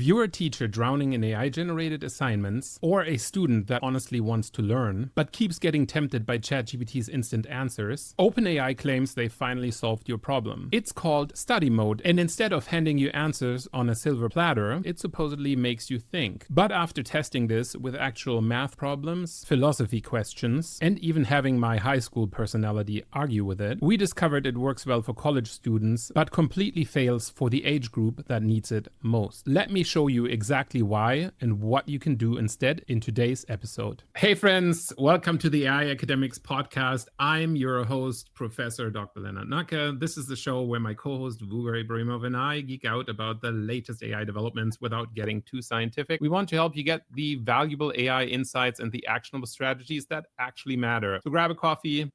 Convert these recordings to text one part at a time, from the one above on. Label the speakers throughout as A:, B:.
A: you're a teacher drowning in AI-generated assignments, or a student that honestly wants to learn, but keeps getting tempted by ChatGPT's instant answers, OpenAI claims they finally solved your problem. It's called study mode, and instead of handing you answers on a silver platter, it supposedly makes you think. But after testing this with actual math problems, philosophy questions, and even having my high school personality argue with it, we discovered it works well for college students, but completely fails for the age group that needs it most. Let me show you exactly why and what you can do instead in today's episode. Hey friends, welcome to the AI Academics Podcast. I'm your host, Professor Dr. Leonard Nacke. This is the show where my co-host Vugar Ibrahimov and I geek out about the latest AI developments without getting too scientific. We want to help you get the valuable AI insights and the actionable strategies that actually matter. So grab a coffee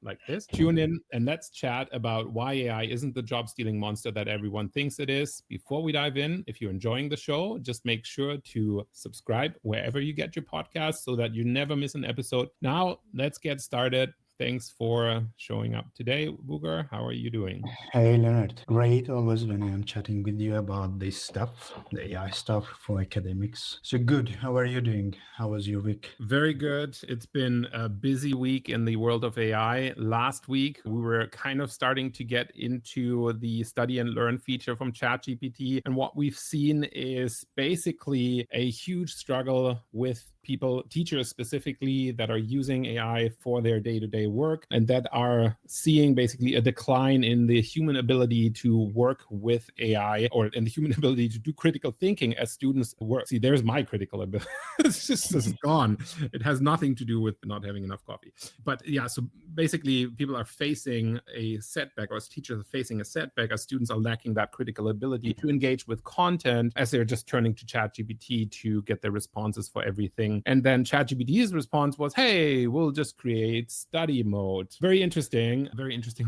A: like this, tune in, and let's chat about why AI isn't the job-stealing monster that everyone thinks it is. Before we dive in, if you're enjoying the show, just make sure to subscribe wherever you get your podcasts so that you never miss an episode. Now, let's get started. Thanks for showing up today. Vugar, how are you doing?
B: Hey Leonard, great always when I'm chatting with you about this stuff, the AI stuff for academics. So good, how are you doing? How was your week?
A: Very good. It's been a busy week in the world of AI. Last week, we were kind of starting to get into the study and learn feature from ChatGPT. And what we've seen is basically a huge struggle with people, teachers specifically, that are using AI for their day-to-day work and that are seeing basically a decline in the human ability to work with AI or in the human ability to do critical thinking as students work. See, there's my critical ability. It's just gone. It has nothing to do with not having enough coffee. But yeah, so basically people are facing a setback, or as teachers are facing a setback, as students are lacking that critical ability to engage with content as they're just turning to ChatGPT to get their responses for everything. And then ChatGPT's response was, hey, we'll just create study mode. Very interesting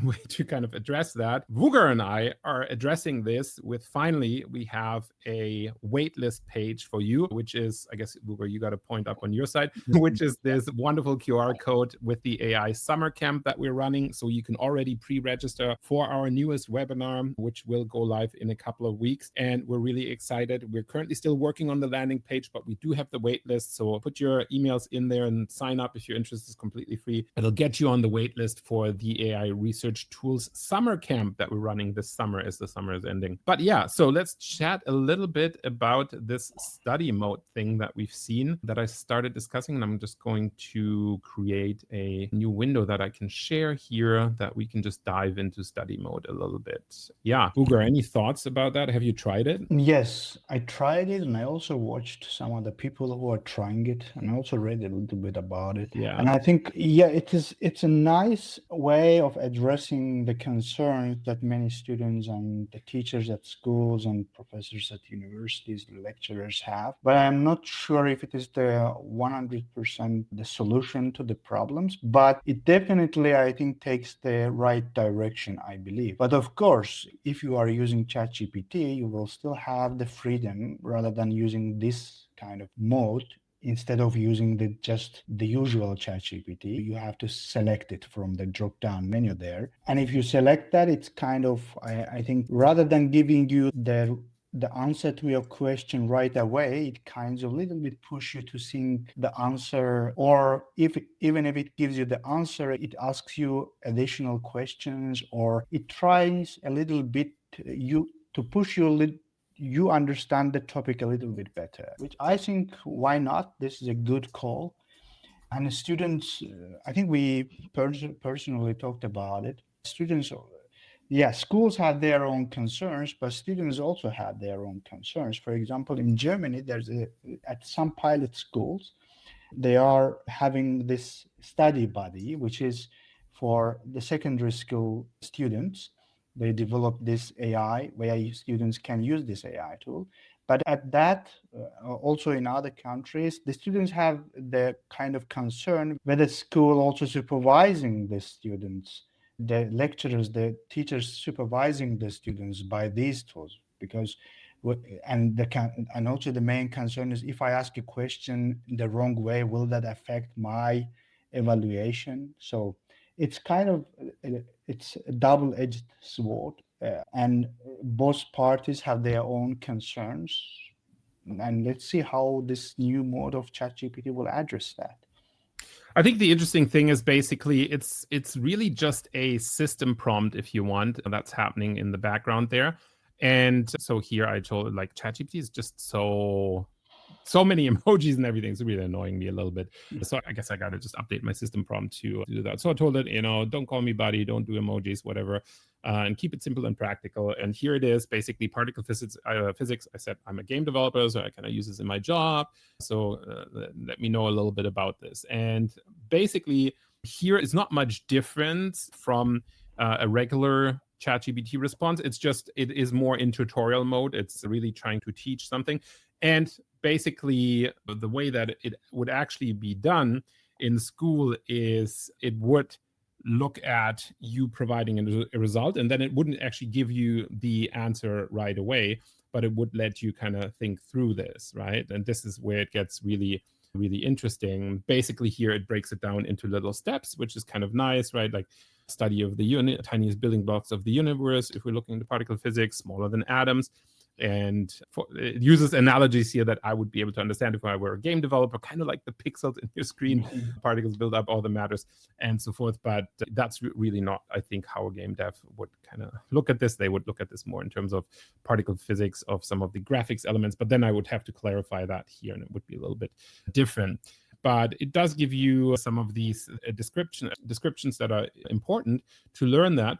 A: way to kind of address that. Vugar and I are addressing this with, finally, we have a waitlist page for you, which is, I guess, Vugar, you got to point up on your side, which is this wonderful QR code with the AI summer camp that we're running. So you can already pre-register for our newest webinar, which will go live in a couple of weeks. And we're really excited. We're currently still working on the landing page, but we do have the waitlist. So put your emails in there and sign up if you're interested. It's completely free. It'll get you on the waitlist for the AI Research Tools summer camp that we're running this summer as the summer is ending. But yeah, so let's chat a little bit about this study mode thing that we've seen that I started discussing. And I'm just going to create a new window that I can share here that we can just dive into study mode a little bit. Yeah, Vugar, any thoughts about that? Have you tried it?
B: Yes, I tried it and I also watched some of the people who are trying it and I also read a little bit about it.
A: Yeah.
B: And I think, yeah, it's a nice way of addressing the concerns that many students and the teachers at schools and professors at universities, lecturers have. But I'm not sure if it is the 100% the solution to the problems, but it definitely, I think, takes the right direction, I believe. But of course, if you are using ChatGPT, you will still have the freedom rather than using this kind of mode. Instead of using just the usual ChatGPT, you have to select it from the drop-down menu there. And if you select that, it's kind of, I think, rather than giving you the answer to your question right away, it kind of a little bit push you to think the answer, or even if it gives you the answer, it asks you additional questions, or it tries a little bit to push you a little. You understand the topic a little bit better, which I think, why not? This is a good call. And the students, I think we personally talked about it. Students, yeah, schools had their own concerns, but students also had their own concerns. For example, in Germany, at some pilot schools, they are having this study buddy, which is for the secondary school students. They develop this AI where students can use this AI tool. But at that, also in other countries, the students have the kind of concern whether school also supervising the students, the lecturers, the teachers supervising the students by these tools, because and also the main concern is, if I ask a question the wrong way, will that affect my evaluation? So it's kind of it's a double-edged sword, and both parties have their own concerns. And let's see how this new mode of ChatGPT will address that.
A: I think the interesting thing is basically it's really just a system prompt, if you want, that's happening in the background there. And so here I told it, like, ChatGPT is just so many emojis and everything. It's really annoying me a little bit. So I guess I got to just update my system prompt to do that. So I told it, don't call me buddy, don't do emojis, whatever, and keep it simple and practical. And here it is, basically particle physics. I said I'm a game developer, so I kind of use this in my job. So let me know a little bit about this. And basically, here is not much difference from a regular ChatGPT response. It's just, it is more in tutorial mode. It's really trying to teach something. And basically, the way that it would actually be done in school is it would look at you providing a result, and then it wouldn't actually give you the answer right away, but it would let you kind of think through this, right? And this is where it gets really, really interesting. Basically, here it breaks it down into little steps, which is kind of nice, right? Like study of the tiniest building blocks of the universe, if we're looking into particle physics, smaller than atoms. And it uses analogies here that I would be able to understand if I were a game developer, kind of like the pixels in your screen, particles build up all the matters, and so forth. But that's really not, I think, how a game dev would kind of look at this. They would look at this more in terms of particle physics of some of the graphics elements, but then I would have to clarify that here, and it would be a little bit different. But it does give you some of these descriptions that are important to learn that.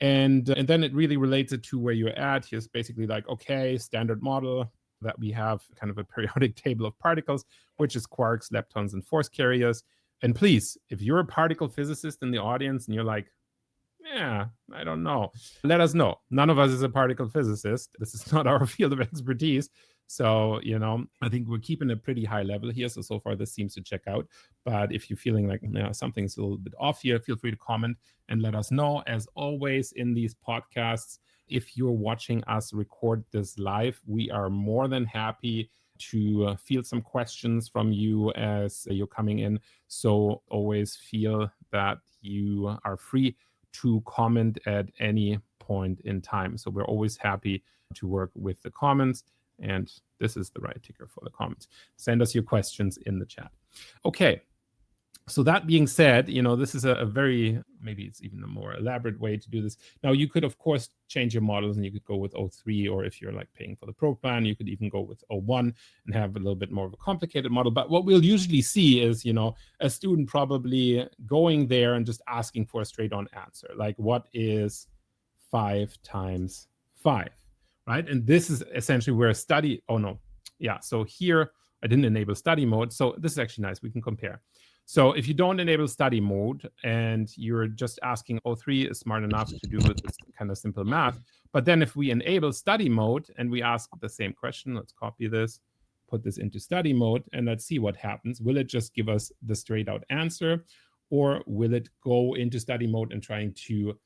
A: And then it really relates it to where you're at. Here's basically like, okay, standard model that we have kind of a periodic table of particles, which is quarks, leptons, and force carriers. And please, if you're a particle physicist in the audience and you're like, yeah, I don't know, let us know. None of us is a particle physicist. This is not our field of expertise. So, I think we're keeping a pretty high level here. So far, this seems to check out. But if you're feeling like something's a little bit off here, feel free to comment and let us know. As always, in these podcasts, if you're watching us record this live, we are more than happy to field some questions from you as you're coming in. So always feel that you are free to comment at any point in time. So we're always happy to work with the comments. And this is the right ticker for the comments. Send us your questions in the chat. Okay. So that being said, this is a very, maybe it's even a more elaborate way to do this. Now, you could, of course, change your models, and you could go with O3, or if you're like paying for the Pro plan, you could even go with O1 and have a little bit more of a complicated model. But what we'll usually see is, a student probably going there and just asking for a straight on answer. Like, what is 5 times 5? Right? And this is essentially where so here I didn't enable study mode. So this is actually nice. We can compare. So if you don't enable study mode and you're just asking O3 is smart enough to do this kind of simple math, but then if we enable study mode and we ask the same question, let's copy this, put this into study mode, and let's see what happens. Will it just give us the straight out answer, or will it go into study mode and trying to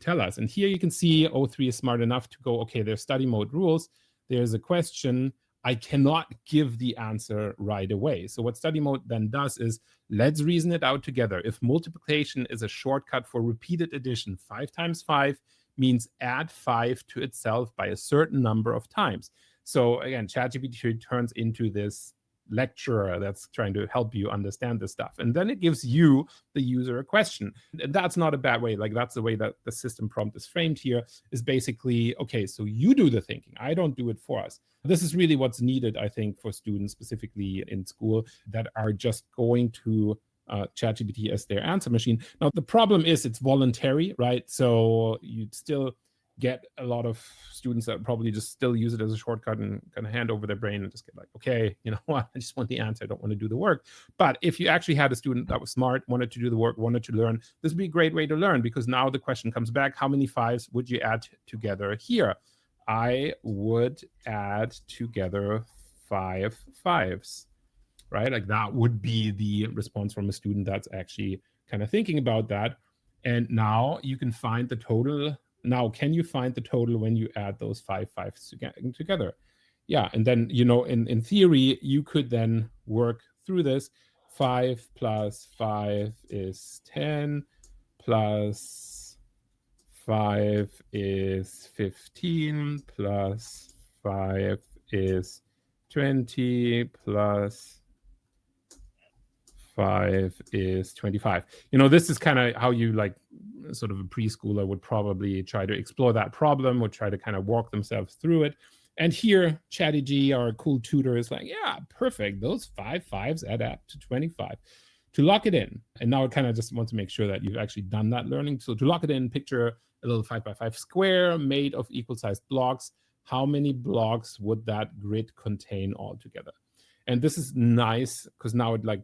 A: tell us? And here you can see O3 is smart enough to go, okay, there's study mode rules. There's a question. I cannot give the answer right away. So what study mode then does is, let's reason it out together. If multiplication is a shortcut for repeated addition, 5 times 5 means add 5 to itself by a certain number of times. So again, ChatGPT turns into this lecturer that's trying to help you understand this stuff. And then it gives you, the user, a question. And that's not a bad way. Like, that's the way that the system prompt is framed here, is basically, okay, so you do the thinking. I don't do it for us. This is really what's needed, I think, for students specifically in school that are just going to ChatGPT as their answer machine. Now, the problem is it's voluntary, right? So you'd still get a lot of students that probably just still use it as a shortcut and kind of hand over their brain and just get like, okay, you know what, I just want the answer. I don't want to do the work. But if you actually had a student that was smart, wanted to do the work, wanted to learn, this would be a great way to learn, because now the question comes back, how many 5s would you add together here? I would add together 5 5s, right? Like, that would be the response from a student that's actually kind of thinking about that. And now you can find the total. Now, can you find the total when you add those 5 5s together? Yeah, and then, in theory, you could then work through this. 5 plus 5 is 10, plus 5 is 15, plus 5 is 20 plus 5 is 25. You know, this is kind of how you like sort of a preschooler would probably try to explore that problem, would try to kind of walk themselves through it. And here, ChatGPT, our cool tutor, is like, yeah, perfect. Those 5 5s add up to 25. To lock it in, and now I kind of just want to make sure that you've actually done that learning. So to lock it in, picture a little 5 by 5 square made of equal sized blocks. How many blocks would that grid contain altogether? And this is nice because now it like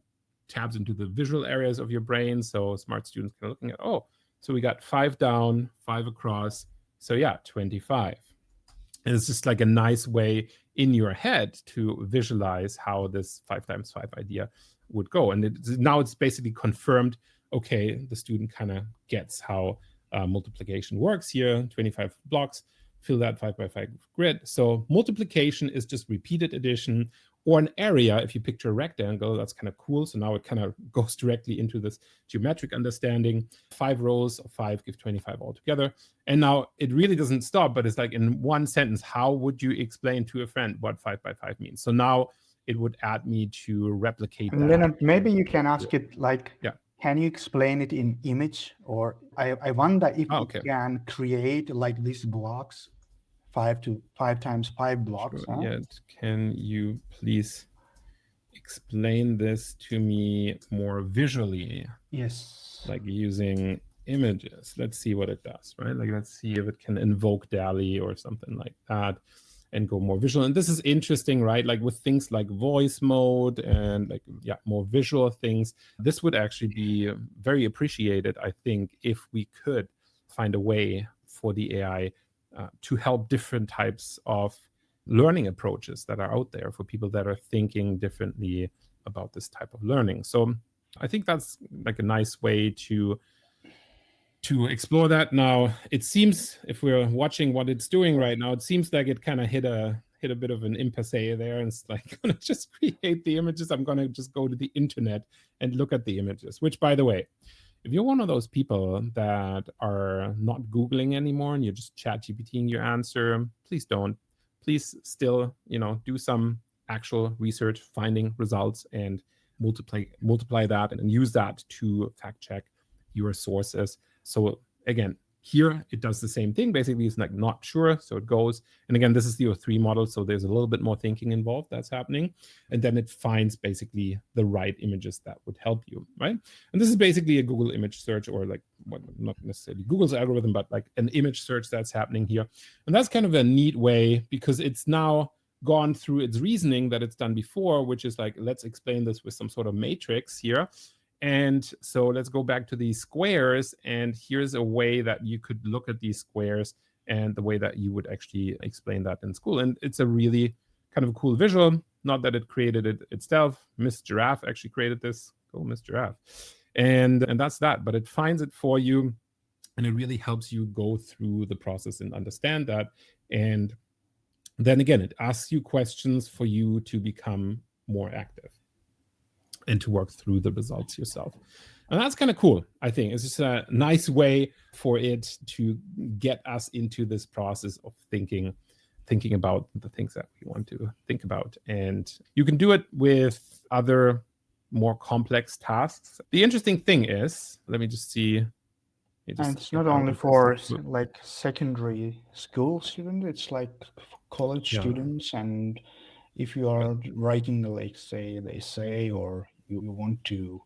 A: tabs into the visual areas of your brain. So smart students can looking at, oh, so we got 5 down, 5 across. So yeah, 25. And it's just like a nice way in your head to visualize how this 5 times 5 idea would go. And now it's basically confirmed, okay, the student kind of gets how multiplication works here, 25 blocks, fill that 5 by 5 grid. So multiplication is just repeated addition, or an area. If you picture a rectangle, that's kind of cool. So now it kind of goes directly into this geometric understanding. 5 rows of 5 give 25 altogether. And now it really doesn't stop, but it's like in one sentence, how would you explain to a friend what 5 by 5 means? So now it would add me to replicate that.
B: Leonard, maybe you can ask it like,
A: yeah,
B: can you explain it in image? Or I wonder if
A: okay,
B: it can create like these blocks, 5 times 5 blocks.
A: Sure. Yet, can you please explain this to me more visually?
B: Yes.
A: Like using images. Let's see what it does, right? Like, let's see if it can invoke DALL-E or something like that and go more visual. And this is interesting, right? Like with things like voice mode and like, yeah, more visual things, this would actually be very appreciated, I think, if we could find a way for the AI to help different types of learning approaches that are out there for people that are thinking differently about this type of learning. So I think that's like a nice way to explore that. Now, it seems, if we're watching what it's doing right now, it seems like it kind of hit a bit of an impasse there, and it's like, gonna just create the images. I'm gonna just go to the internet and look at the images, which, by the way, if you're one of those people that are not Googling anymore and you're just ChatGPTing your answer, please don't. Please still, do some actual research, finding results, and multiply that and use that to fact check your sources. So again, here it does the same thing. Basically, it's like not sure, so it goes. And again, this is the O3 model, so there's a little bit more thinking involved that's happening. And then it finds basically the right images that would help you, right? And this is basically a Google image search, or like, well, not necessarily Google's algorithm, but like an image search that's happening here. And that's kind of a neat way, because it's now gone through its reasoning that it's done before, which is like, let's explain this with some sort of matrix here. And so let's go back to these squares, and here's a way that you could look at these squares and the way that you would actually explain that in school. And it's a really kind of a cool visual. Not that it created it itself. Miss Giraffe actually created this. Go Miss Giraffe. And that's that. But it finds it for you, and it really helps you go through the process and understand that. And then again, it asks you questions for you to become more active and to work through the results yourself. And that's kind of cool, I think. It's just a nice way for it to get us into this process of thinking about the things that we want to think about. And you can do it with other more complex tasks. The interesting thing is, let me just see.
B: And it's not only for like secondary school students, it's like college students. And if you are writing, like, say, the essay, or you want to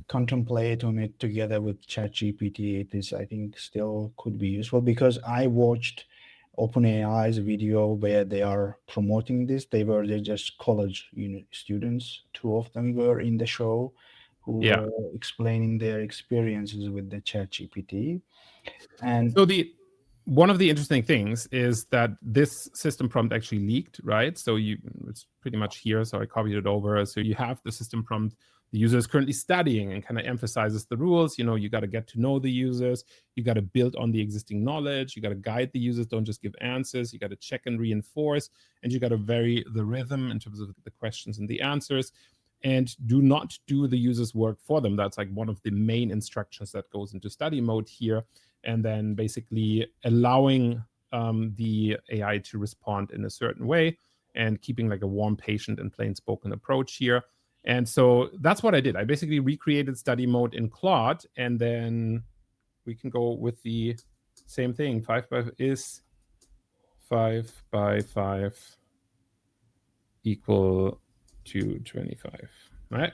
B: contemplate on it together with ChatGPT, it is, I think, still could be useful. Because I watched OpenAI's video where they are promoting this. They're just college students. 2 of them were in the show who were explaining their experiences with the ChatGPT. And
A: so one of the interesting things is that this system prompt actually leaked, right? So it's pretty much here. So I copied it over. So you have the system prompt. The user is currently studying, and kind of emphasizes the rules. You got to get to know the users. You got to build on the existing knowledge. You got to guide the users. Don't just give answers. You got to check and reinforce. And you got to vary the rhythm in terms of the questions and the answers. And do not do the user's work for them. That's like one of the main instructions that goes into study mode here. And then basically allowing the AI to respond in a certain way. and keeping like a warm, patient, and plain spoken approach here. And so that's what I did. I basically recreated study mode in Claude, and then we can go with the same thing. 5 by is 5 by 5 equal to 25, right?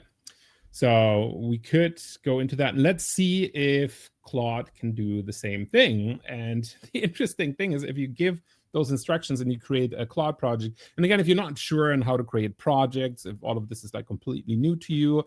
A: So we could go into that, and let's see if Claude can do the same thing. And the interesting thing is if you give those instructions and you create a Claude project, and again, if you're not sure on how to create projects, if all of this is like completely new to you,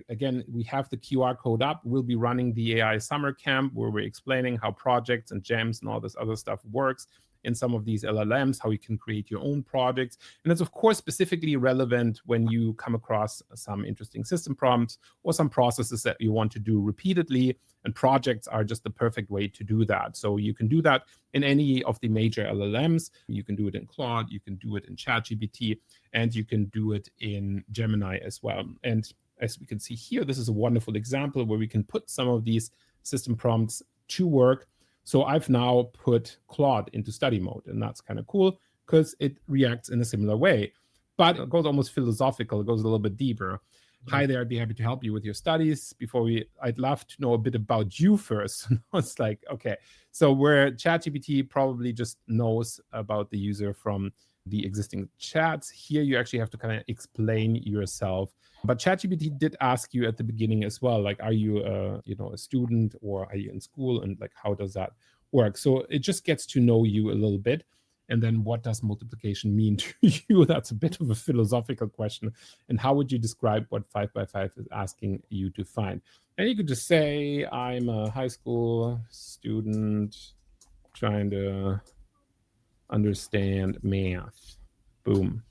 A: again, we have the QR code up. We'll be running the AI summer camp where we're explaining how projects and gems and all this other stuff works in some of these LLMs, how you can create your own projects. And it's, of course, specifically relevant when you come across some interesting system prompts or some processes that you want to do repeatedly. And projects are just the perfect way to do that. So you can do that in any of the major LLMs. You can do it in Claude, you can do it in ChatGPT, and you can do it in Gemini as well. And as we can see here, this is a wonderful example where we can put some of these system prompts to work. So I've now put Claude into study mode, and that's kind of cool because it reacts in a similar way. But it goes almost philosophical, it goes a little bit deeper. Hi there, I'd be happy to help you with your studies. I'd love to know a bit about you first. It's like, okay, so where ChatGPT probably just knows about the user from the existing chats, here you actually have to kind of explain yourself. But ChatGPT did ask you at the beginning as well, like, are you a student, or are you in school, and like, how does that work? So it just gets to know you a little bit. And then what does multiplication mean to you? That's a bit of a philosophical question. And how would you describe what 5 by 5 is asking you to find? And you could just say, I'm a high school student trying to understand math. Boom.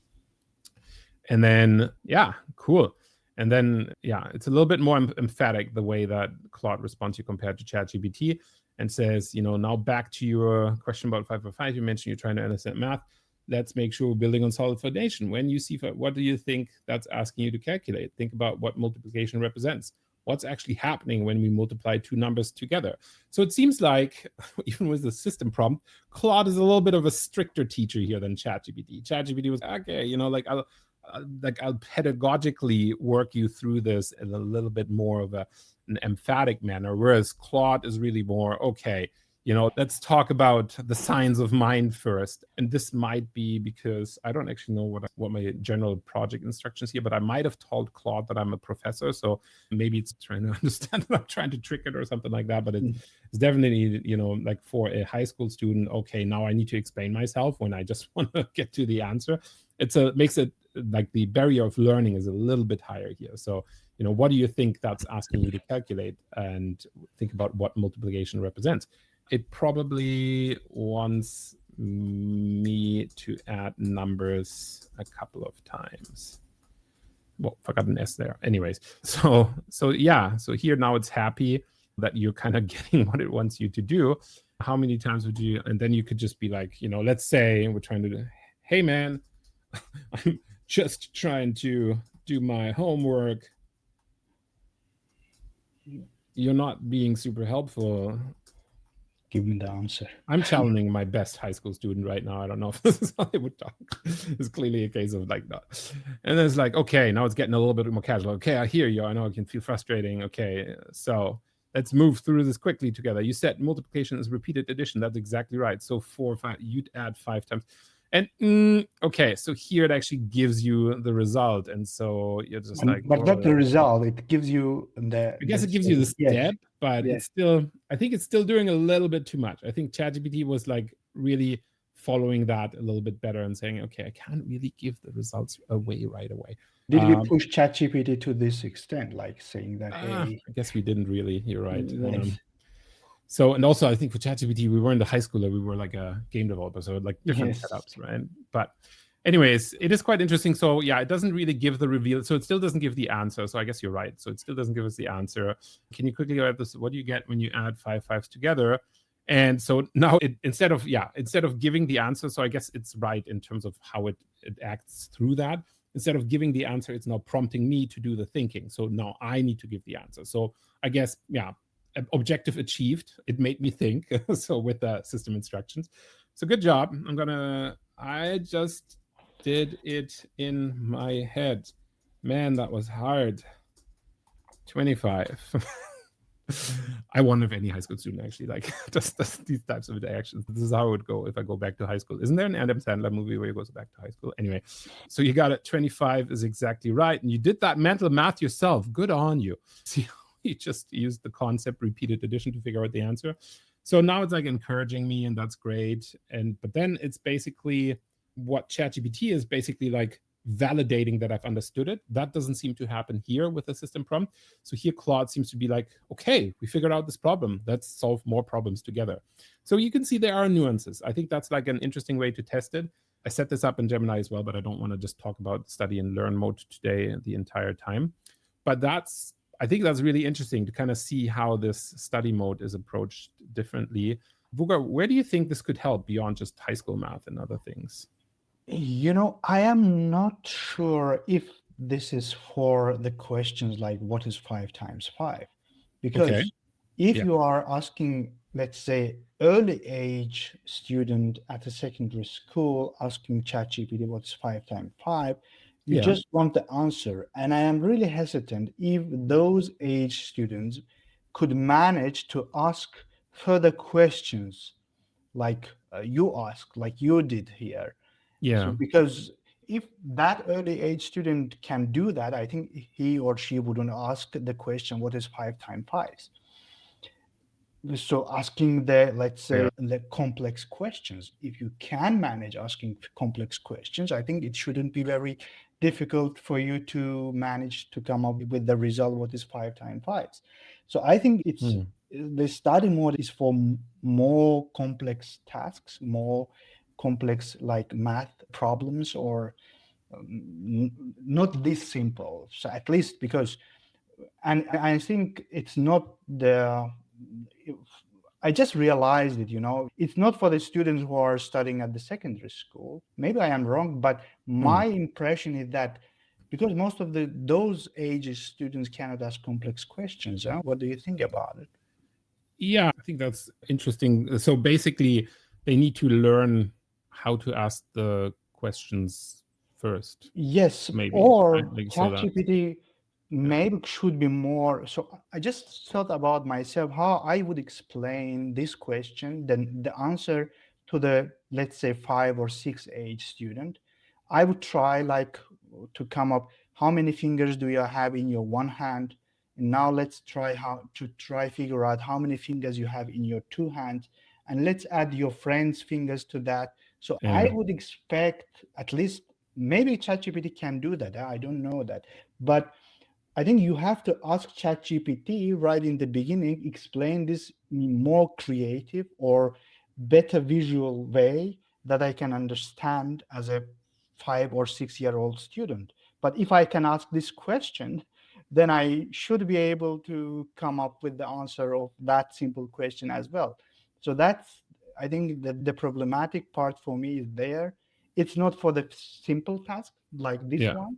A: And then, yeah, cool. And then, yeah, it's a little bit more emphatic the way that Claude responds to you compared to ChatGPT, and says, now back to your question about 5 by 5. You mentioned you're trying to understand math. Let's make sure we're building on solid foundation. When you see, what do you think that's asking you to calculate? Think about what multiplication represents. What's actually happening when we multiply two numbers together? So it seems like, even with the system prompt, Claude is a little bit of a stricter teacher here than ChatGPT. ChatGPT was, okay, I'll pedagogically work you through this in a little bit more of an emphatic manner, whereas Claude is really more, okay, let's talk about the science of mind first. And this might be because I don't actually know what my general project instructions here, but I might have told Claude that I'm a professor. So maybe it's trying to understand that I'm trying to trick it or something like that. But it's definitely, like for a high school student, okay, now I need to explain myself when I just want to get to the answer. Makes it like the barrier of learning is a little bit higher here. So, what do you think that's asking you to calculate? And think about what multiplication represents. It probably wants me to add numbers a couple of times. Well, forgot an S there. Anyways, so yeah. So here now it's happy that you're kind of getting what it wants you to do. How many times would you? And then you could just be like, let's say we're trying to, hey man, I'm just trying to do my homework. You're not being super helpful.
B: Give me the answer.
A: I'm channeling my best high school student right now. I don't know if this is how they would talk. It's clearly a case of like that. And then it's like, okay, now it's getting a little bit more casual. Okay, I hear you. I know it can feel frustrating. Okay, so let's move through this quickly together. You said multiplication is repeated addition. That's exactly right. So 4, 5, you'd add 5 times. And okay, so here it actually gives you the result, and so you're just
B: but not the result. It gives you
A: I guess it gives you the step, but it's still, I think it's still doing a little bit too much. I think ChatGPT was like really following that a little bit better and saying, okay, I can't really give the results away right away.
B: Did we push ChatGPT to this extent, like saying that, hey?
A: I guess we didn't really. You're right. So, and also I think for ChatGPT, we weren't a high schooler, we were like a game developer, so like different setups, right? But anyways, it is quite interesting. So yeah, it doesn't really give the reveal. So it still doesn't give the answer. So I guess you're right. So it still doesn't give us the answer. Can you quickly go at this? What do you get when you add 5 5s together? And so now instead of giving the answer, so I guess it's right in terms of how it acts through that. Instead of giving the answer, it's now prompting me to do the thinking. So now I need to give the answer. So I guess, yeah, objective achieved. It made me think. So with the system instructions. So good job. I just did it in my head. Man, that was hard. 25. I wonder if any high school student actually like does these types of interactions. This is how it would go if I go back to high school. Isn't there an Adam Sandler movie where he goes back to high school? Anyway, so you got it. 25 is exactly right. And you did that mental math yourself. Good on you. See, you just used the concept repeated addition to figure out the answer. So now it's like encouraging me, and that's great. But then it's basically what ChatGPT is basically like validating that I've understood it. That doesn't seem to happen here with the system prompt. So here Claude seems to be like, okay, we figured out this problem. Let's solve more problems together. So you can see there are nuances. I think that's like an interesting way to test it. I set this up in Gemini as well, but I don't want to just talk about study and learn mode today the entire time. But I think that's really interesting to kind of see how this study mode is approached differently. Vuga, where do you think this could help beyond just high school math and other things?
B: I am not sure if this is for the questions like what is 5 times 5?
A: Okay.
B: Because if
A: Yeah.
B: you are asking, let's say, early age student at a secondary school asking ChatGPT what's 5 times 5, you
A: Yeah.
B: just want the answer. And I am really hesitant if those age students could manage to ask further questions like you asked, like you did here. So,
A: Yeah.
B: because if that early age student can do that, I think he or she wouldn't ask the question, what is 5 times 5? So asking the, let's say,
A: Yeah.
B: the complex questions, if you can manage asking complex questions, I think it shouldn't be very difficult for you to manage to come up with the result, what is 5 times 5. So I think it's the study mode is for more complex tasks, more complex like math problems, or not this simple. So at least because, and I think it's not the, I just realized it, it's not for the students who are studying at the secondary school. Maybe I am wrong, but my impression is that because most of those ages students cannot ask complex questions. Huh? What do you think about it?
A: Yeah, I think that's interesting. So basically, they need to learn how to ask the questions first,
B: Yes,
A: maybe. Right?
B: or
A: Like so that.
B: ChatGPT
A: Yeah.
B: maybe should be more. So I just thought about myself how I would explain this question, then the answer to the, let's say, 5 or 6 age student. I would try like to come up, how many fingers do you have in your one hand? And now let's try how to try figure out how many fingers you have in your two hands. And let's add your friend's fingers to that. So I
A: Yeah.
B: would expect at least, maybe ChatGPT can do that. I don't know that. But I think you have to ask ChatGPT right in the beginning, explain this in more creative or better visual way that I can understand as a 5 or 6 year old student. But if I can ask this question, then I should be able to come up with the answer of that simple question as well. So that's, I think the problematic part for me is there. It's not for the simple task like this
A: Yeah.
B: one,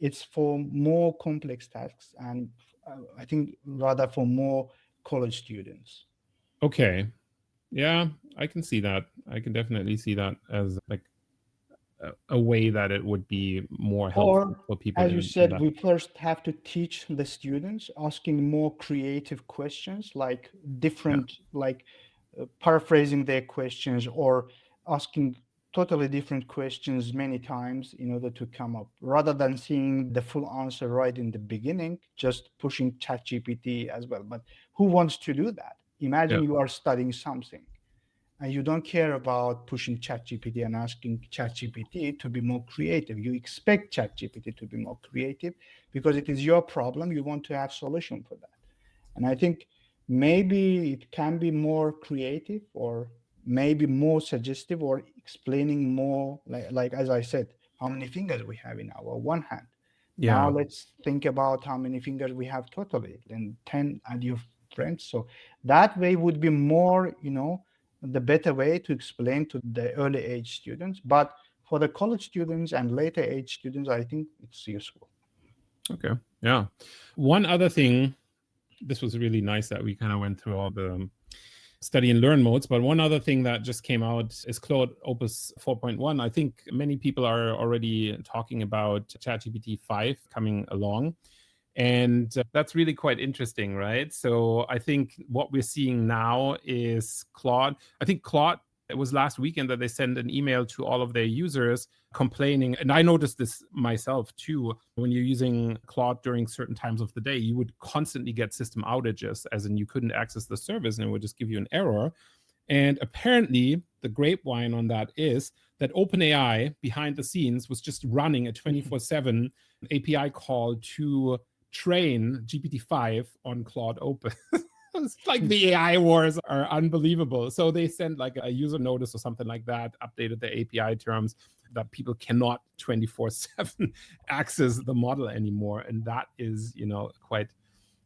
B: it's for more complex tasks, and I think rather for more college students.
A: Okay. Yeah, I can see that. I can definitely see that as like a way that it would be more helpful
B: Or,
A: for people
B: as you
A: in
B: said,
A: that.
B: we first have to teach the students asking more creative questions, like
A: Yeah.
B: different, like paraphrasing their questions or asking totally different questions many times in order to come up, rather than seeing the full answer right in the beginning, just pushing ChatGPT as well. But who wants to do that?
A: Yeah.
B: Imagine you are studying something and you don't care about pushing ChatGPT and asking ChatGPT to be more creative. You expect ChatGPT to be more creative because it is your problem. You want to have solution for that. And I think maybe it can be more creative or maybe more suggestive or explaining more, like as I said, how many fingers we have in our one hand. Now
A: Yeah.
B: let's think about how many fingers we have totally, then 10 and your friends. So that way would be more, the better way to explain to the early age students. But for the college students and later age students, I think it's useful.
A: Okay. Yeah. One other thing, this was really nice that we kind of went through all the study and learn modes. But one other thing that just came out is Claude Opus 4.1. I think many people are already talking about ChatGPT 5 coming along. And that's really quite interesting, right? So I think what we're seeing now is Claude. I think Claude, it was last weekend that they sent an email to all of their users complaining. And I noticed this myself too. When you're using Claude during certain times of the day, you would constantly get system outages, as in you couldn't access the service and it would just give you an error. And apparently, the grapevine on that is that OpenAI behind the scenes was just running a 24/7 API call to train GPT-5 on Claude Opus. It's like the AI wars are unbelievable. So they sent like a user notice or something like that, updated the API terms that people cannot 24/7 access the model anymore. And that is,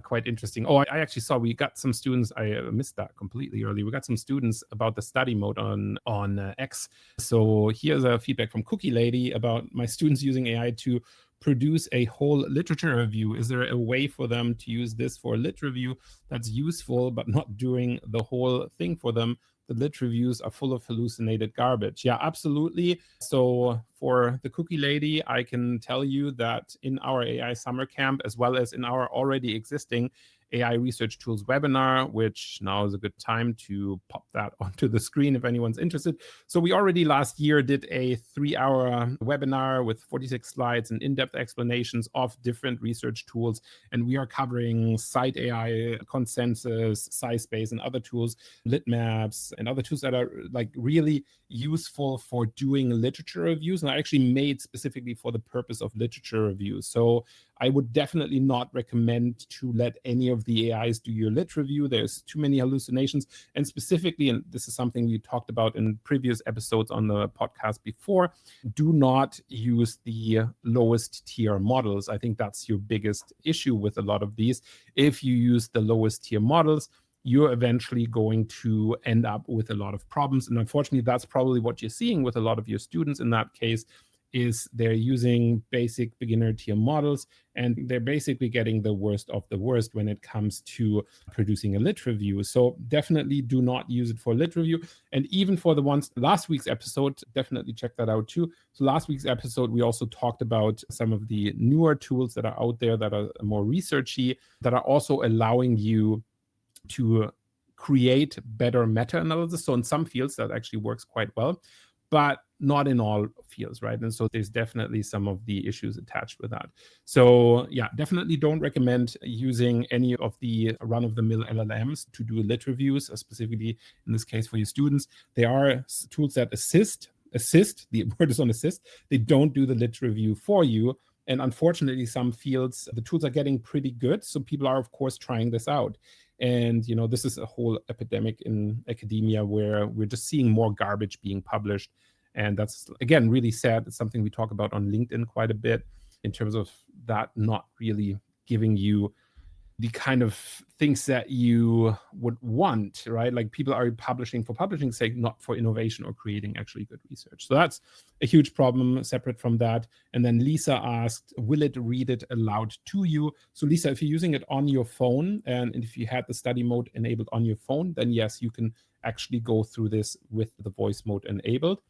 A: quite interesting. Oh, I actually saw we got some students. I missed that completely early. We got some students about the study mode on X. So here's a feedback from Cookie Lady about my students using AI to produce a whole literature review. Is there a way for them to use this for a lit review that's useful but not doing the whole thing for them? The lit reviews are full of hallucinated garbage. Yeah, absolutely. So for the Cookie Lady, I can tell you that in our AI summer camp, as well as in our already existing AI Research Tools webinar, which now is a good time to pop that onto the screen if anyone's interested. So we already last year did a 3-hour webinar with 46 slides and in-depth explanations of different research tools. And we are covering Cite AI, Consensus, SciSpace, and other tools, Litmaps, and other tools that are like really useful for doing literature reviews and are actually made specifically for the purpose of literature reviews. So I would definitely not recommend to let any of the AIs do your lit review. There's too many hallucinations. And specifically, and this is something we talked about in previous episodes on the podcast before, do not use the lowest tier models. I think that's your biggest issue with a lot of these. If you use the lowest tier models, you're eventually going to end up with a lot of problems. And unfortunately, that's probably what you're seeing with a lot of your students in that case, is they're using basic beginner tier models, and they're basically getting the worst of the worst when it comes to producing a lit review. So definitely do not use it for lit review. And even for the ones, last week's episode, definitely check that out too. So last week's episode, we also talked about some of the newer tools that are out there that are more researchy, that are also allowing you to create better meta-analysis. So in some fields that actually works quite well, but not in all fields, right? And so there's definitely some of the issues attached with that. So yeah, definitely don't recommend using any of the run-of-the-mill LLMs to do lit reviews, specifically in this case for your students. There are tools that assist, the word is on assist. They don't do the lit review for you. And unfortunately, some fields, the tools are getting pretty good. So people are, of course, trying this out. And, this is a whole epidemic in academia where we're just seeing more garbage being published. And that's, again, really sad. It's something we talk about on LinkedIn quite a bit in terms of that not really giving you the kind of things that you would want, right? Like people are publishing for publishing's sake, not for innovation or creating actually good research. So that's a huge problem separate from that. And then Lisa asked, will it read it aloud to you? So Lisa, if you're using it on your phone and if you had the study mode enabled on your phone, then yes, you can actually go through this with the voice mode enabled.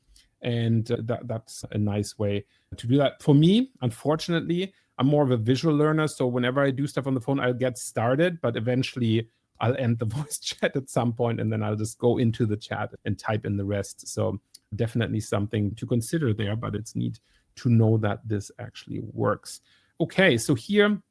A: And that's a nice way to do that. For me, unfortunately, I'm more of a visual learner. So whenever I do stuff on the phone, I'll get started, but eventually I'll end the voice chat at some point, and then I'll just go into the chat and type in the rest. So definitely something to consider there, but it's neat to know that this actually works. Okay, so here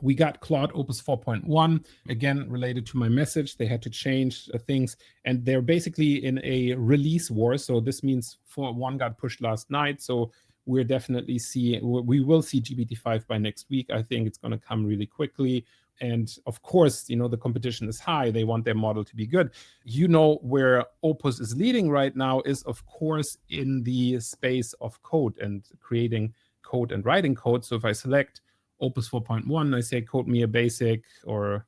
A: we got Claude Opus 4.1, again, related to my message. They had to change things, and they're basically in a release war. So this means 4.1 got pushed last night. So we will see GPT-5 by next week. I think it's going to come really quickly. And of course, the competition is high. They want their model to be good. Where Opus is leading right now is, of course, in the space of code and creating code and writing code. So if I select Opus 4.1, I say code me a basic or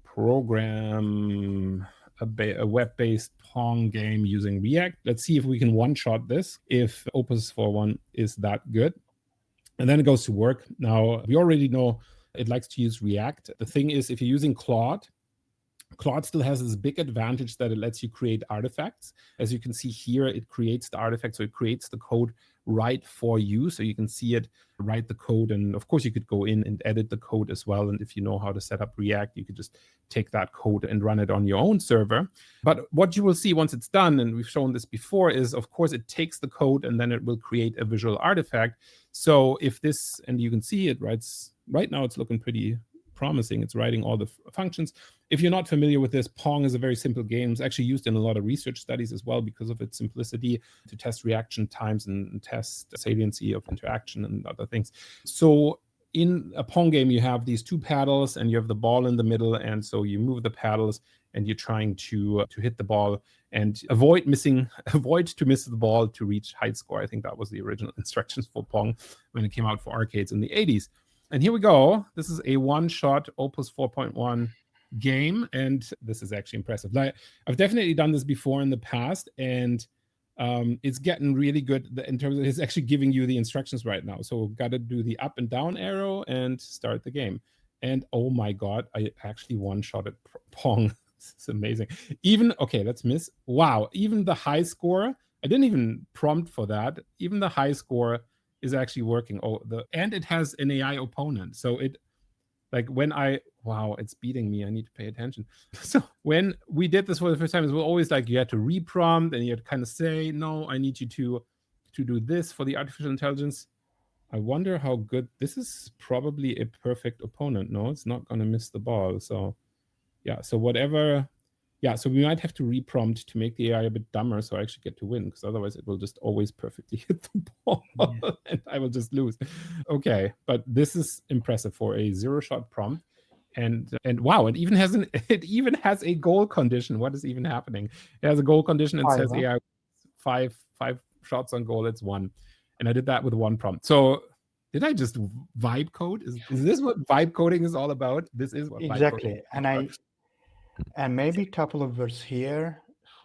A: program a web-based Pong game using React. Let's see if we can one-shot this, if Opus 4.1 is that good. And then it goes to work. Now, we already know it likes to use React. The thing is, if you're using Claude, Claude still has this big advantage that it lets you create artifacts. As you can see here, it creates the artifact, so it creates the code right for you, so you can see it, write the code, and of course you could go in and edit the code as well. And if you know how to set up React, you could just take that code and run it on your own server. But what you will see once it's done, and we've shown this before, is of course it takes the code and then it will create a visual artifact. So if this, and you can see it writes, right now it's looking pretty promising. It's writing all the functions. If you're not familiar with this, Pong is a very simple game. It's actually used in a lot of research studies as well because of its simplicity to test reaction times and test saliency of interaction and other things. So in a Pong game, you have these two paddles and you have the ball in the middle. And so you move the paddles and you're trying to hit the ball and avoid to miss the ball to reach high score. I think that was the original instructions for Pong when it came out for arcades in the 80s. And here we go. This is a one-shot Opus 4.1 game, and this is actually impressive. Like, I've definitely done this before in the past, and it's getting really good in terms of it's actually giving you the instructions right now. So got to do the up and down arrow and start the game. And oh my God, I actually one-shotted Pong. This is amazing. Even, okay, let's miss. Wow, even the high score, I didn't even prompt for that. Even the high score is actually working. And it has an AI opponent. So it, like when wow, it's beating me. I need to pay attention. So when we did this for the first time, it was always like you had to reprompt and you had to kind of say, no, I need you to do this for the artificial intelligence. I wonder how good, this is probably a perfect opponent. No, it's not going to miss the ball. So yeah, so whatever. Yeah, so we might have to reprompt to make the AI a bit dumber so I actually get to win, because otherwise it will just always perfectly hit the ball and I will just lose. Okay, but this is impressive for a zero-shot prompt. And wow, it even has a goal condition. What is even happening? It has a goal condition and says AI five shots on goal, it's 1. And I did that with 1 prompt. So did I just vibe code? Is this what vibe coding is all about? This is what
B: exactly.
A: Vibe coding is.
B: And maybe a couple of words here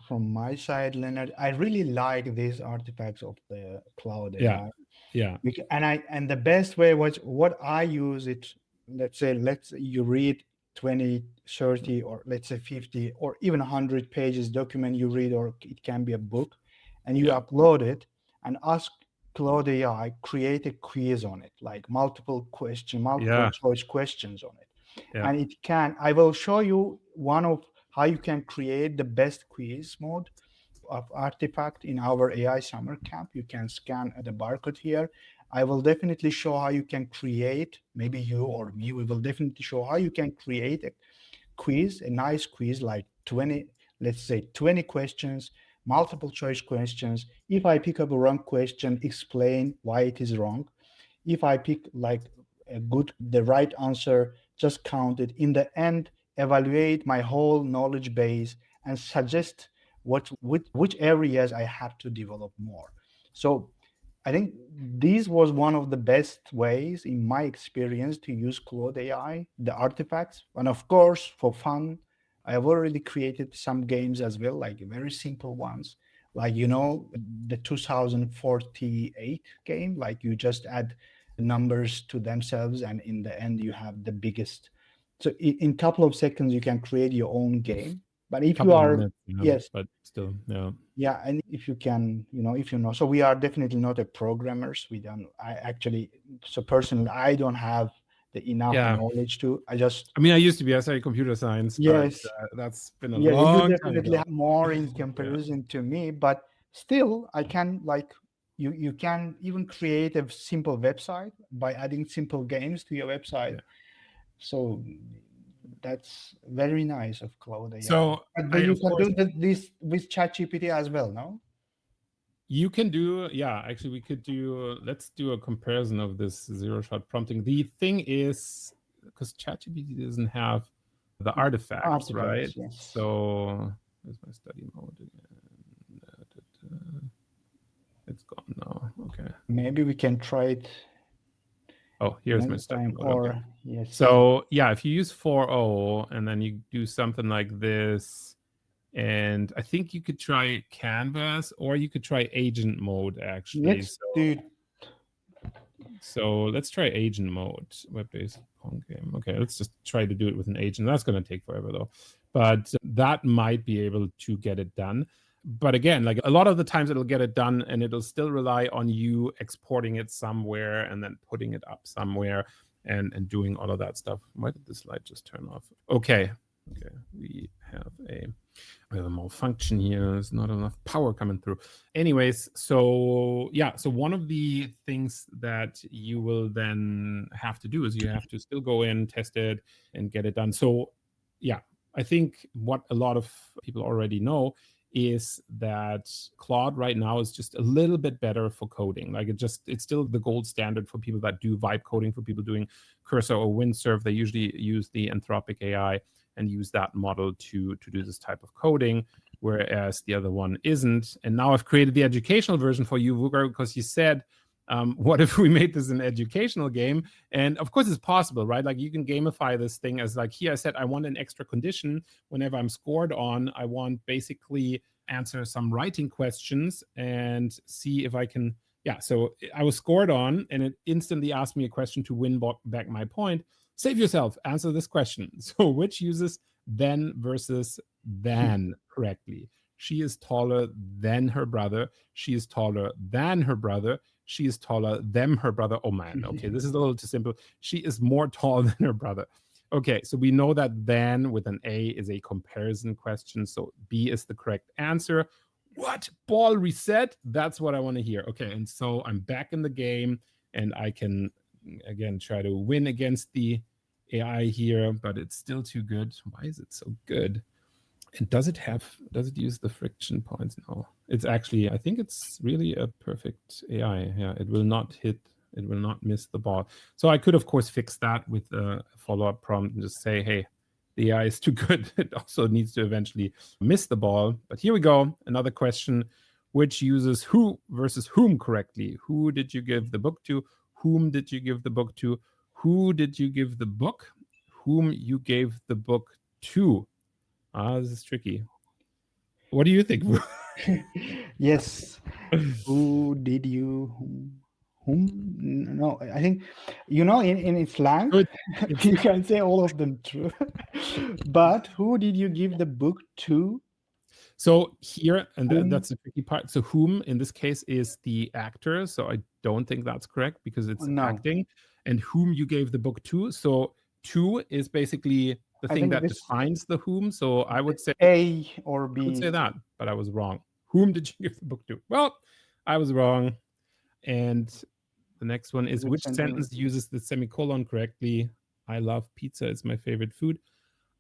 B: from my side, Leonard. I really like these artifacts of the cloud AI.
A: Yeah.
B: And the best way was what I use it. Let's say you read 20, 30, or let's say 50, or even 100 pages document you read, or it can be a book, and you upload it and ask Cloud AI create a quiz on it, like multiple choice questions on it. And it can, I will show you one of how you can create the best quiz mode of artifact in our AI summer camp. You can scan the barcode here. I will definitely show how you can create, maybe you or me, we will definitely show how you can create a quiz, a nice quiz, like 20, let's say 20 questions, multiple choice questions. If I pick up a wrong question, explain why it is wrong. If I pick like the right answer, just count it. In the end, evaluate my whole knowledge base and suggest which areas I have to develop more. So I think this was one of the best ways in my experience to use Claude AI, the artifacts. And of course, for fun, I have already created some games as well, like very simple ones. Like, the 2048 game, like you just add numbers to themselves and in the end you have the biggest. So in a couple of seconds, you can create your own game. But if you are, yes,
A: but still,
B: yeah, and if you can, so we are definitely not a programmers. So personally, I don't have the enough knowledge to. I
A: used to be, I studied computer science,
B: yes,
A: but that's been a
B: you
A: long
B: definitely
A: time
B: have more in comparison to me, but still, I can you can even create a simple website by adding simple games to your website. So that's very nice of Cloud AI.
A: So,
B: but you can do this with ChatGPT as well, no?
A: You can do, actually we could let's do a comparison of this zero-shot prompting. The thing is, because ChatGPT doesn't have the artifacts, right?
B: Yes.
A: So, where's my study mode again? It's gone now, okay.
B: Maybe we can try it.
A: Oh, here's my study mode.
B: Or, yes.
A: So, if you use 4.0 and then you do something like this, and I think you could try Canvas or you could try agent mode, actually. So let's try agent mode, web-based Pong game. Okay, let's just try to do it with an agent. That's going to take forever, though. but that might be able to get it done. But again, like a lot of the times it'll get it done and it'll still rely on you exporting it somewhere and then putting it up somewhere and doing all of that stuff. Why did this light just turn off? Okay, we have a malfunction here. There's not enough power coming through. Anyways, so yeah, so one of the things that you will then have to do is you have to still go in, test it, and get it done. So yeah, I think what a lot of people already know is that Claude right now is just a little bit better for coding. Like it's still the gold standard for people that do vibe coding, for people doing Cursor or Windsurf. They usually use the Anthropic AI and use that model to do this type of coding, whereas the other one isn't. And now I've created the educational version for you, Wooger, because you said, what if we made this an educational game? And of course it's possible, right? Like you can gamify this thing as like, here I said, I want an extra condition whenever I'm scored on. I want basically answer some writing questions and see if I can, yeah. So I was scored on and it instantly asked me a question to win back my point. Save yourself, answer this question. So which uses then versus than correctly? She is taller than her brother. She is taller than her brother. She is taller than her brother. Oh man, okay, this is a little too simple. She is more tall than her brother. Okay, so we know that then with an A is a comparison question. So B is the correct answer. What? Ball reset? That's what I want to hear. Okay, and so I'm back in the game and I can again try to win against the AI here, but it's still too good. Why is it so good? And does it use the friction points? No, it's actually, I think it's really a perfect AI. Yeah, it will not miss the ball. So I could of course fix that with a follow-up prompt and just say, hey, the AI is too good. It also needs to eventually miss the ball. But here we go. Another question, which uses who versus whom correctly? Who did you give the book to? Whom did you give the book to? Who did you give the book? Whom you gave the book to? This is tricky. What do you think?
B: Yes. Who did you? Whom? No, I think, in slang,
A: Good.
B: you can say all of them true. But who did you give the book to?
A: So here, and
B: Whom?
A: that's the tricky part. So whom in this case is the actor. So I don't think that's correct because it's
B: No.
A: acting. And whom you gave the book to. So to is basically the
B: I
A: thing
B: think
A: that
B: this
A: defines the whom. So I would say
B: A or
A: I would say
B: B.
A: that, but I was wrong. Whom did you give the book to? Well, I was wrong. And the next one is, which sentence uses the semicolon correctly? I love pizza. It's my favorite food.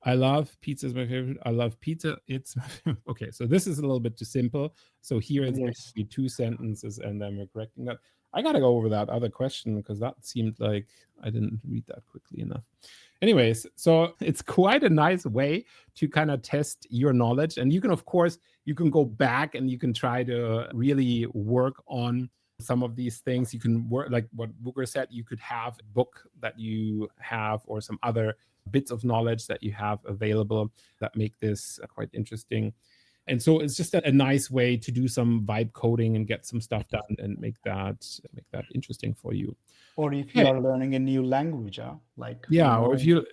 A: I love pizza is my favorite. I love pizza. It's my favorite. Okay, so this is a little bit too simple. So here it's basically two sentences, and then we're correcting that. I gotta go over that other question because that seemed like I didn't read that quickly enough. Anyways, so it's quite a nice way to kind of test your knowledge, and you can, of course, you can go back and you can try to really work on some of these things. You can work, like what Booker said, you could have a book that you have or some other bits of knowledge that you have available that make this quite interesting. And so it's just a nice way to do some vibe coding and get some stuff done and make that interesting for you.
B: Or if you are learning a new language, like
A: or if you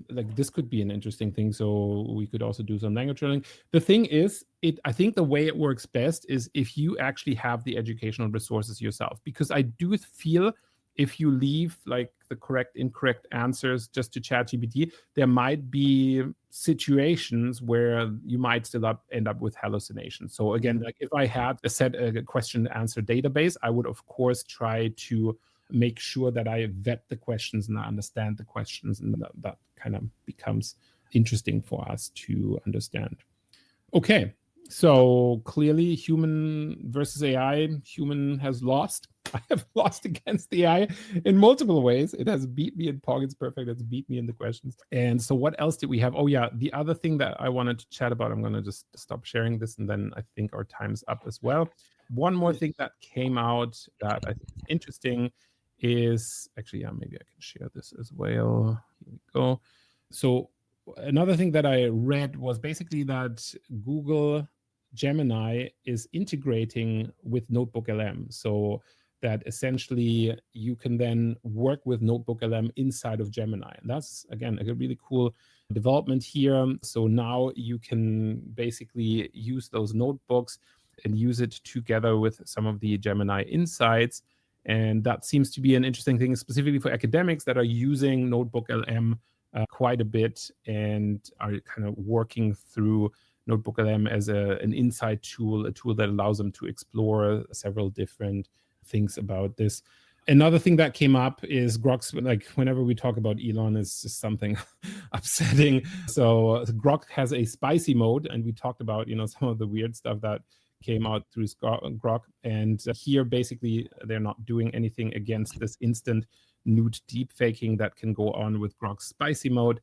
A: like this could be an interesting thing. So we could also do some language learning. The thing is, I think the way it works best is if you actually have the educational resources yourself, because I do feel if you leave like the correct, incorrect answers just to ChatGPT, there might be situations where you might still end up with hallucinations. So again, like if I had a question answer database, I would of course try to make sure that I vet the questions and I understand the questions, and that kind of becomes interesting for us to understand. Okay, so clearly human versus AI, human has lost. I have lost against the AI in multiple ways. It has beat me in Pog, it's perfect. It's beat me in the questions. And so what else did we have? Oh yeah, the other thing that I wanted to chat about, I'm going to just stop sharing this and then I think our time's up as well. One more thing that came out that I think is interesting is actually, maybe I can share this as well. Here we go. So another thing that I read was basically that Google Gemini is integrating with Notebook LM. So that essentially you can then work with Notebook LM inside of Gemini. And that's, again, a really cool development here. So now you can basically use those notebooks and use it together with some of the Gemini insights. And that seems to be an interesting thing, specifically for academics that are using Notebook LM quite a bit and are kind of working through Notebook LM as an insight tool, a tool that allows them to explore several different things about this. Another thing that came up is Grok's, like whenever we talk about Elon, it's just something upsetting. So Grok has a spicy mode, and we talked about, some of the weird stuff that came out through Grok. And here, basically, they're not doing anything against this instant nude deep faking that can go on with Grok's spicy mode,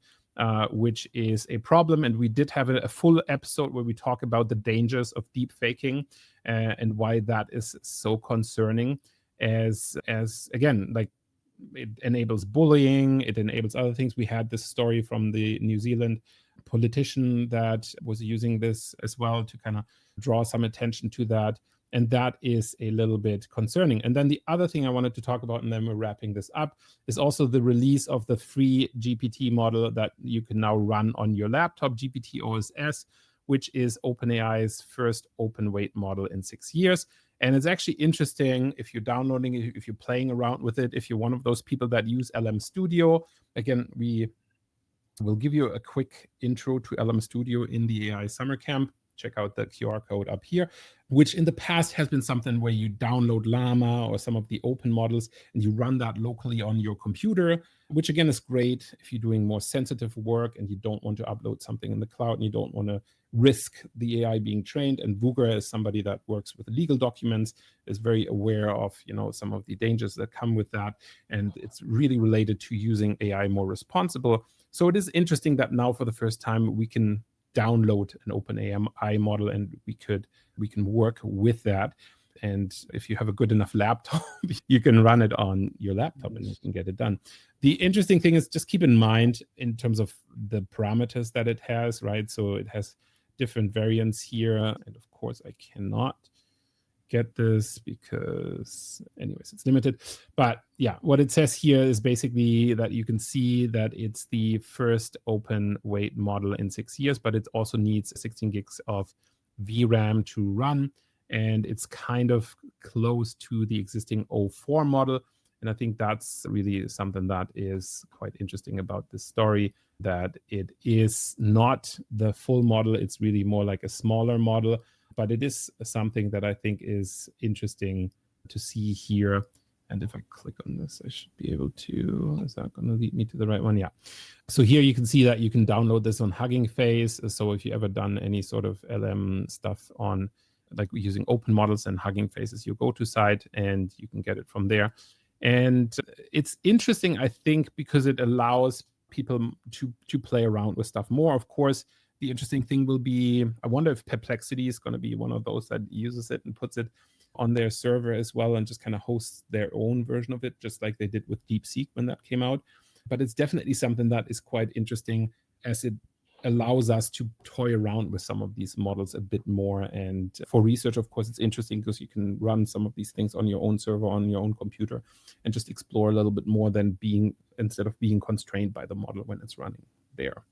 A: which is a problem. And we did have a full episode where we talk about the dangers of deep faking and why that is so concerning. As again, like, it enables bullying, it enables other things. We had this story from the New Zealand politician that was using this as well to kind of draw some attention to that. And that is a little bit concerning. And then the other thing I wanted to talk about, and then we're wrapping this up, is also the release of the free GPT model that you can now run on your laptop, GPT OSS, which is OpenAI's first open weight model in 6 years. And it's actually interesting if you're downloading it, if you're playing around with it, if you're one of those people that use LM Studio. Again, we will give you a quick intro to LM Studio in the AI Summer Camp. Check out the QR code up here, which in the past has been something where you download Llama or some of the open models and you run that locally on your computer, which again is great if you're doing more sensitive work and you don't want to upload something in the cloud and you don't want to risk the AI being trained. And Vugra, as somebody that works with legal documents, is very aware of some of the dangers that come with that. And it's really related to using AI more responsible. So it is interesting that now for the first time we can download an OpenAI model and we can work with that. And if you have a good enough laptop, you can run it on your laptop and you can get it done. The interesting thing is just keep in mind in terms of the parameters that it has, right? So it has different variants here. And of course, I cannot get this because anyways, it's limited. But yeah, what it says here is basically that you can see that it's the first open weight model in 6 years, but it also needs 16 gigs of VRAM to run. And it's kind of close to the existing O4 model. And I think that's really something that is quite interesting about this story, that it is not the full model. It's really more like a smaller model, but it is something that I think is interesting to see here. And if I click on this, I should be able to, is that going to lead me to the right one? Yeah. So here you can see that you can download this on Hugging Face. So if you ever done any sort of LM stuff on, like using open models, and Hugging Face is your go-to site, and you can get it from there. And it's interesting, I think, because it allows people to play around with stuff more. Of course, the interesting thing will be, I wonder if Perplexity is going to be one of those that uses it and puts it on their server as well and just kind of hosts their own version of it, just like they did with DeepSeek when that came out. But it's definitely something that is quite interesting, as it allows us to toy around with some of these models a bit more. And for research, of course, it's interesting because you can run some of these things on your own server, on your own computer, and just explore a little bit more than instead of being constrained by the model when it's running there.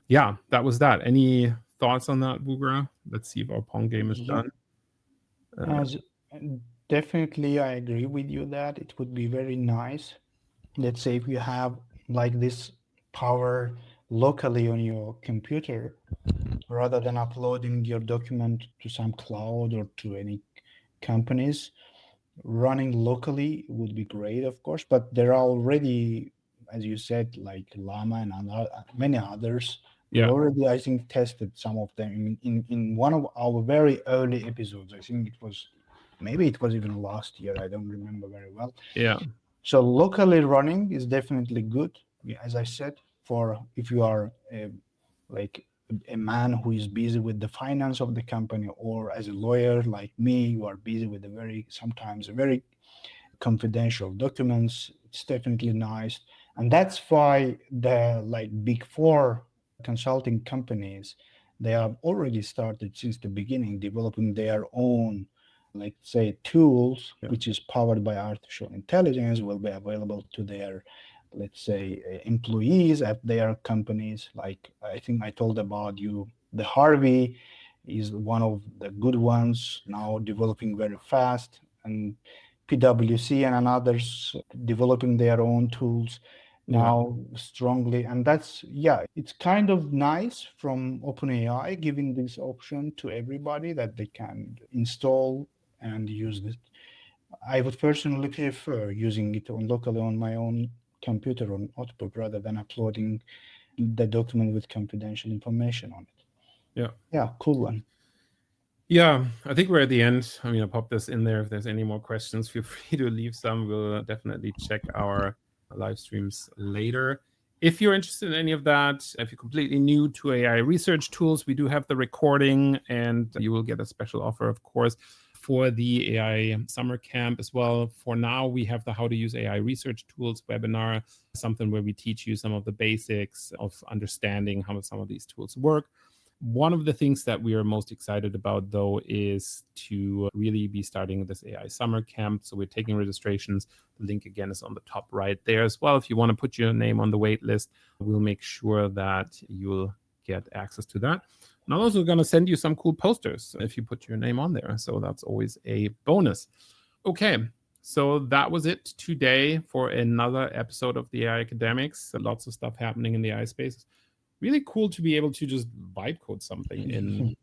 A: Yeah, that was that. Any thoughts on that, Vugra? Let's see if our Pong game is done.
B: As, definitely, I agree with you that it would be very nice. Let's say if you have like this power locally on your computer, rather than uploading your document to some cloud or to any companies, running locally would be great, of course. But there are already, as you said, like Llama and many others. We
A: Yeah.
B: already, I think, tested some of them in one of our very early episodes. I think maybe it was even last year. I don't remember very well.
A: Yeah.
B: So locally running is definitely good. As I said, for if you are like a man who is busy with the finance of the company, or as a lawyer like me, you are busy with sometimes very confidential documents. It's definitely nice. And that's why the big four consulting companies, they have already started since the beginning developing their own like say tools
A: Yeah.
B: which is powered by artificial intelligence will be available to their, let's say, employees at their companies. Like I think I told about you, the Harvey is one of the good ones now, developing very fast, and PwC and others developing their own tools
A: Yeah.
B: now strongly. And that's, yeah, it's kind of nice from OpenAI giving this option to everybody that they can install and use it. I would personally prefer using it on locally on my own computer on notebook rather than uploading the document with confidential information on it.
A: Yeah.
B: Yeah, cool one.
A: Yeah, I think we're at the end. I mean, I'll pop this in there. If there's any more questions, feel free to leave some. We'll definitely check our live streams later. If you're interested in any of that, if you're completely new to AI research tools, we do have the recording, and you will get a special offer, of course, for the AI summer camp as well. For now, we have the How to Use AI Research Tools webinar, something where we teach you some of the basics of understanding how some of these tools work. One of the things that we are most excited about, though, is to really be starting this AI summer camp. So we're taking registrations. The link again is on the top right there as well. If you want to put your name on the wait list, we'll make sure that you'll get access to that. And I'm also going to send you some cool posters if you put your name on there. So that's always a bonus. Okay. So that was it today for another episode of the AI Academics. Lots of stuff happening in the AI space. Really cool to be able to just vibe code something in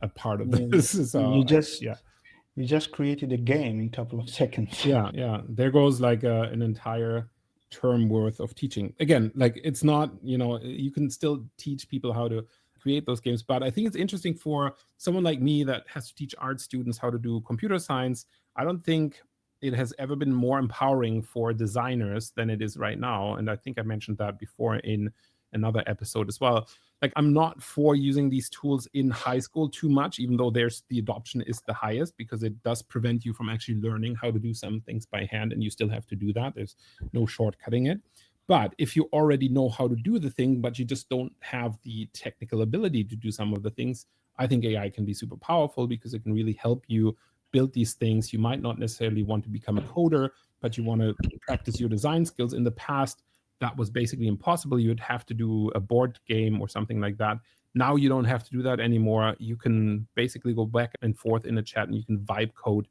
A: a part of this. So
B: you just created a game in a couple of seconds.
A: Yeah. There goes like an entire term worth of teaching. Again, like it's not, you can still teach people how to create those games, but I think it's interesting for someone like me that has to teach art students how to do computer science. I don't think it has ever been more empowering for designers than it is right now. And I think I mentioned that before in another episode as well. Like I'm not for using these tools in high school too much, even though the adoption is the highest, because it does prevent you from actually learning how to do some things by hand, and you still have to do that. There's no shortcutting it. But if you already know how to do the thing, but you just don't have the technical ability to do some of the things, I think AI can be super powerful because it can really help you build these things. You might not necessarily want to become a coder, but you want to practice your design skills. In the past, that was basically impossible. You would have to do a board game or something like that. Now you don't have to do that anymore. You can basically go back and forth in a chat, and you can vibe code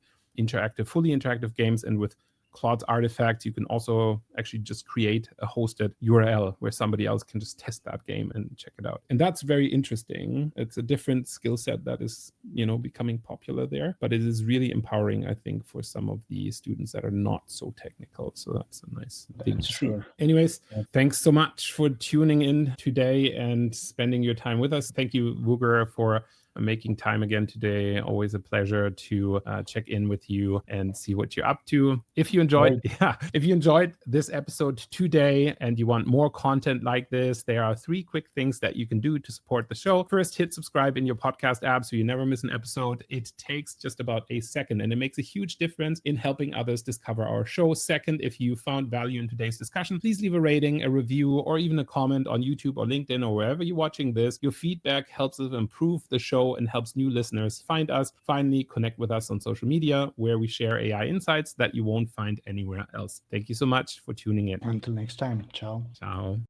A: fully interactive games. And with Claude's artifacts, you can also actually just create a hosted URL where somebody else can just test that game and check it out. And that's very interesting. It's a different skill set that is, becoming popular there, but it is really empowering, I think, for some of the students that are not so technical. So that's a nice thing to see. Anyways, thanks so much for tuning in today and spending your time with us. Thank you, Wooger, for making time again today. Always a pleasure to check in with you and see what you're up to. If you enjoyed this episode today and you want more content like this, there are 3 quick things that you can do to support the show. First, hit subscribe in your podcast app so you never miss an episode. It takes just about a second, and it makes a huge difference in helping others discover our show. Second, if you found value in today's discussion, please leave a rating, a review, or even a comment on YouTube or LinkedIn or wherever you're watching this. Your feedback helps us improve the show and helps new listeners find us. Finally, connect with us on social media, where we share AI insights that you won't find anywhere else. Thank you so much for tuning in.
B: Until next time. Ciao.
A: Ciao.